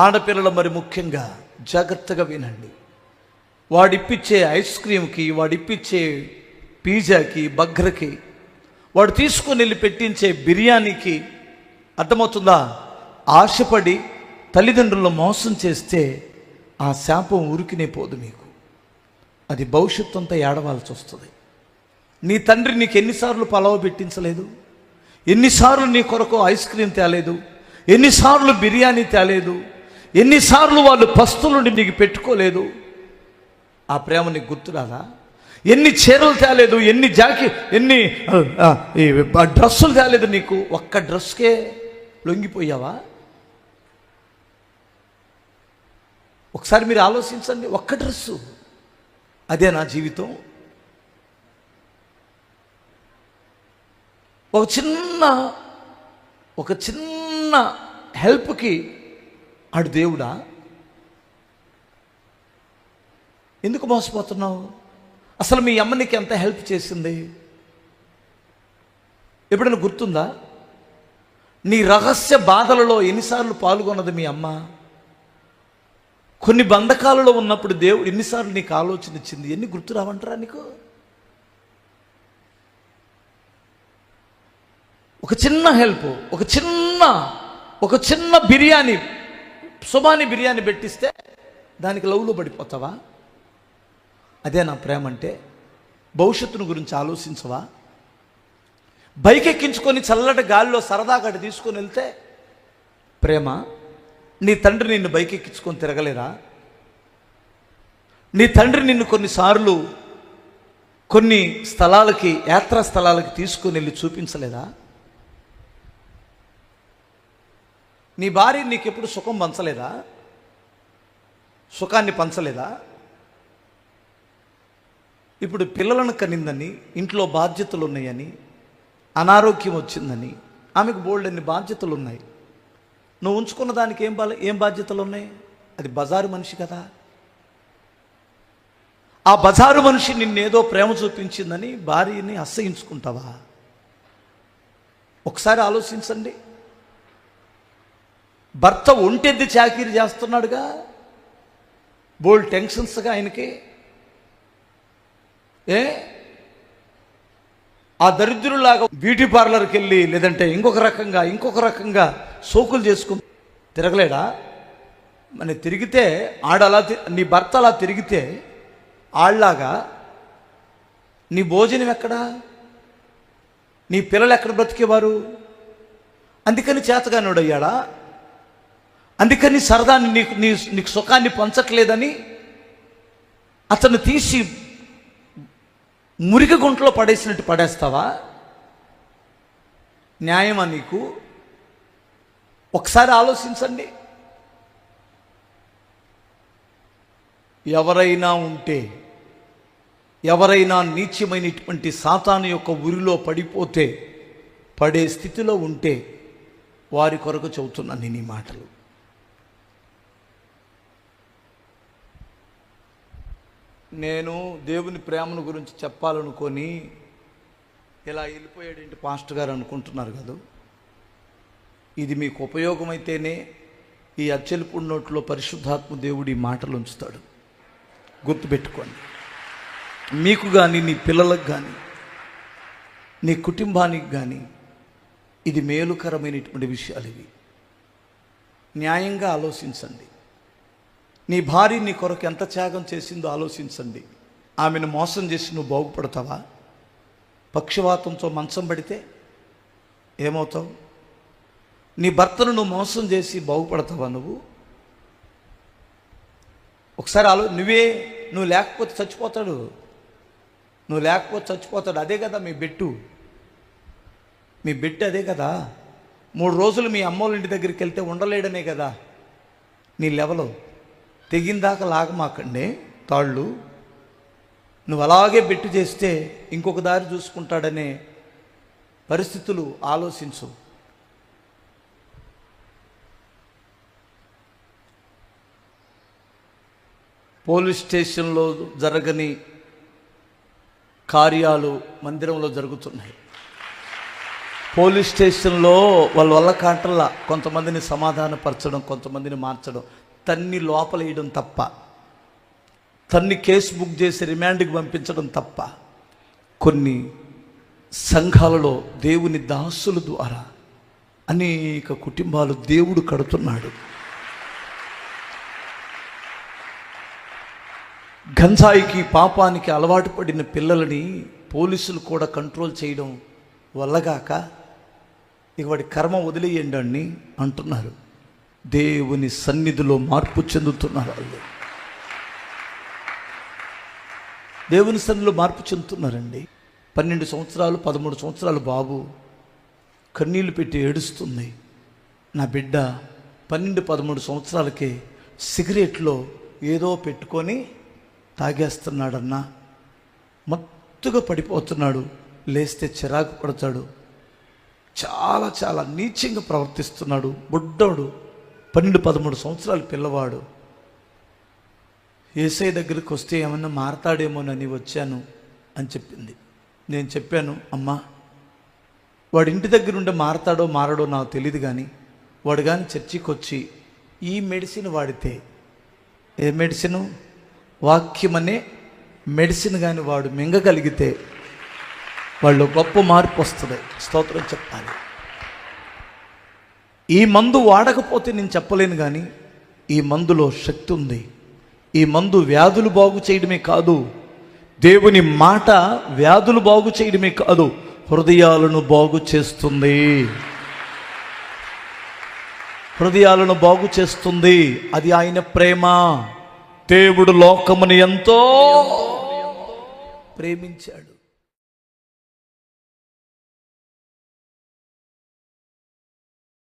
ఆడపిల్లలు మరి ముఖ్యంగా జాగ్రత్తగా వినండి. వాడిప్పించే ఐస్ క్రీమ్కి, వాడిప్పించే పిజ్జాకి, బర్గర్కి, వాడు తీసుకొని వెళ్ళి పెట్టించే బిర్యానీకి, అర్థమవుతుందా, ఆశపడి తల్లిదండ్రులను మోసం చేస్తే ఆ శాపం ఉరికినే పోదు మీకు. అది భవిష్యత్తు అంతా ఏడవాల్సి వస్తుంది. నీ తండ్రి నీకు ఎన్నిసార్లు పలావ్ పెట్టించలేదు? ఎన్నిసార్లు నీ కొరకు ఐస్ క్రీమ్ తేలేదు? ఎన్నిసార్లు బిర్యానీ తేలేదు? ఎన్నిసార్లు వాళ్ళు పస్తులుండి నీకు పెట్టుకోలేదు? ఆ ప్రేమ నీకు గుర్తురాదా? ఎన్ని చీరలు తేలేదు, ఎన్ని ఎన్ని డ్రెస్సులు తేలేదు నీకు? ఒక్క డ్రెస్కే లొంగిపోయావా? ఒకసారి మీరు ఆలోచించండి. ఒక్క డ్రెస్సు, అదే నా జీవితం? ఒక చిన్న హెల్ప్కి ఆడు దేవుడా? ఎందుకు మోసపోతున్నావు? అసలు మీ అమ్మ నీకు ఎంత హెల్ప్ చేసింది? ఎప్పుడైనా గుర్తుందా? నీ రహస్య బాధలలో ఎన్నిసార్లు పాల్గొన్నది మీ అమ్మ? కొన్ని బంధకాలలో ఉన్నప్పుడు దేవుడు ఎన్నిసార్లు నీకు ఆలోచన ఇచ్చింది? ఎన్ని గుర్తు రావంటారా నీకు? ఒక చిన్న హెల్ప్, ఒక చిన్న బిర్యానీ, సుబాని బిర్యానీ పెట్టిస్తే దానికి లవ్లో పడిపోతావా? అదే నా ప్రేమ అంటే? భవిష్యత్తును గురించి ఆలోచించవా? బైక్ ఎక్కించుకొని చల్లటి గాలిలో సరదాగా తీసుకొని వెళ్తే ప్రేమ. నీ తండ్రి నిన్ను బైక్ ఎక్కించుకొని తిరగలేరా? నీ తండ్రి నిన్ను కొన్నిసార్లు కొన్ని స్థలాలకి, యాత్రా స్థలాలకి తీసుకొని వెళ్ళి చూపించలేదా? నీ భార్య నీకెప్పుడు సుఖం పంచలేదా? సుఖాన్ని పంచలేదా? ఇప్పుడు పిల్లలను కనిందని, ఇంట్లో బాధ్యతలు ఉన్నాయని, అనారోగ్యం వచ్చిందని ఆమెకు బోల్డన్ని బాధ్యతలు ఉన్నాయి. నువ్వు ఉంచుకున్న దానికి ఏం బాధ్యతలు ఉన్నాయి? అది బజారు మనిషి కదా. ఆ బజారు మనిషి నిన్నేదో ప్రేమ చూపించిందని భార్యని అసహించుకుంటావా? ఒకసారి ఆలోచించండి. భర్త ఒంటెద్ది చాకిరీ చేస్తున్నాడుగా, బోల్డ్ టెన్షన్స్గా ఆయనకి. ఆ దరిద్రులాగా బ్యూటీ పార్లర్కి వెళ్ళి, లేదంటే ఇంకొక రకంగా సోకులు చేసుకుని తిరగలేడా? మరి తిరిగితే నీ భర్త అలా తిరిగితే ఆళ్ళలాగా నీ భోజనం ఎక్కడా? నీ పిల్లలు ఎక్కడ బ్రతికేవారు? అందుకని చేతగానోడు అయ్యాడా? అందుకని సరదాన్ని నీకు సుఖాన్ని పంచట్లేదని అతను తీసి మురికి గుంటలో పడేసినట్టు పడేస్తావా? న్యాయమా నీకు? ఒకసారి ఆలోచించండి. ఎవరైనా నీచమైనటువంటి సాతాను యొక్క ఉరిలో పడిపోతే, పడే స్థితిలో ఉంటే వారి కొరకు చెబుతున్నాను నేను ఈ మాటలు. నేను దేవుని ప్రేమను గురించి చెప్పాలనుకొని ఇలా వెళ్ళిపోయాడేంటి పాస్టర్ గారు అనుకుంటున్నారు కదా. ఇది మీకు ఉపయోగమైతేనే ఈ అచ్చెలుపుడి నోట్లో పరిశుద్ధాత్మ దేవుడు ఈ మాటలు ఉంచుతాడు. గుర్తుపెట్టుకోండి. మీకు కానీ, నీ పిల్లలకు కానీ, నీ కుటుంబానికి కానీ ఇది మేలుకరమైనటువంటి విషయాలు. ఇవి న్యాయంగా ఆలోచించండి. నీ భార్య నీ కొరకు ఎంత త్యాగం చేసిందో ఆలోచించండి. ఆమెను మోసం చేసి నువ్వు బాగుపడతావా? పక్షవాతంతో మంచం పడితే ఏమవుతావు? నీ భర్తను నువ్వు మోసం చేసి బాగుపడతావా నువ్వు? ఒకసారి నువ్వు లేకపోతే చచ్చిపోతాడు. అదే కదా మీ బెట్టు అదే కదా. 3 రోజులు మీ అమ్మోళ్ళ ఇంటి దగ్గరికి వెళ్తే ఉండలేడనే కదా నీ లెవెలో. తెగిందాకా లాగమాకండి తాళ్ళు. నువ్వు అలాగే బెట్టు చేస్తే ఇంకొక దారి చూసుకుంటాడనే పరిస్థితులు ఆలోచించు. పోలీస్ స్టేషన్లో జరగని కార్యాలు మందిరంలో జరుగుతున్నాయి. పోలీస్ స్టేషన్లో వాళ్ళ వల్ల కాంటల్లా కొంతమందిని సమాధానపరచడం, కొంతమందిని మార్చడం, తన్ని లోపలేయడం తప్ప, తన్ని కేసు బుక్ చేసి రిమాండ్కి పంపించడం తప్ప, కొన్ని సంఘాలలో దేవుని దాసుల ద్వారా అనేక కుటుంబాలు దేవుడు కడుతున్నాడు. గంజాయికి పాపానికి అలవాటు పడిన పిల్లలని పోలీసులు కూడా కంట్రోల్ చేయడం వల్లగాక ఇక వాడి కర్మ వదిలేయండి అని అంటున్నారు. దేవుని సన్నిధిలో మార్పు చెందుతున్నారు వాళ్ళు. దేవుని సన్నిధిలో మార్పు చెందుతున్నారండి. 12 సంవత్సరాలు 13 సంవత్సరాలు బాబు కన్నీళ్లు పెట్టి ఏడుస్తుంది. నా బిడ్డ 12-13 సంవత్సరాలకే సిగరెట్లో ఏదో పెట్టుకొని తాగేస్తున్నాడన్నా, మత్తుగా పడిపోతున్నాడు, లేస్తే చిరాకు పడతాడు, చాలా చాలా నీచంగా ప్రవర్తిస్తున్నాడు. బుడ్డోడు 12-13 సంవత్సరాల పిల్లవాడు. యేసయ్య దగ్గరికి వస్తే ఏమన్నా మారతాడేమోనని వచ్చాను అని చెప్పింది. నేను చెప్పాను, అమ్మా వాడి ఇంటి దగ్గర ఉండే మారతాడో మారడో నాకు తెలియదు, కానీ వాడు కానీ చర్చికి వచ్చి ఈ మెడిసిన్ వాడితే, ఏ మెడిసిను, వాక్యమనే మెడిసిన్ కానీ వాడు మింగగలిగితే వాళ్ళు గొప్ప మార్పు వస్తుంది. స్తోత్రం చెప్పాలి. ఈ మందు వాడకపోతే నేను చెప్పలేను, కానీ ఈ మందులో శక్తి ఉంది. ఈ మందు వ్యాధులు బాగు చేయడమే కాదు, దేవుని మాట వ్యాధులు బాగు చేయడమే కాదు, హృదయాలను బాగు చేస్తుంది. హృదయాలను బాగు చేస్తుంది. అది ఆయన ప్రేమ. దేవుడు లోకమును ఎంతో ప్రేమించాడు.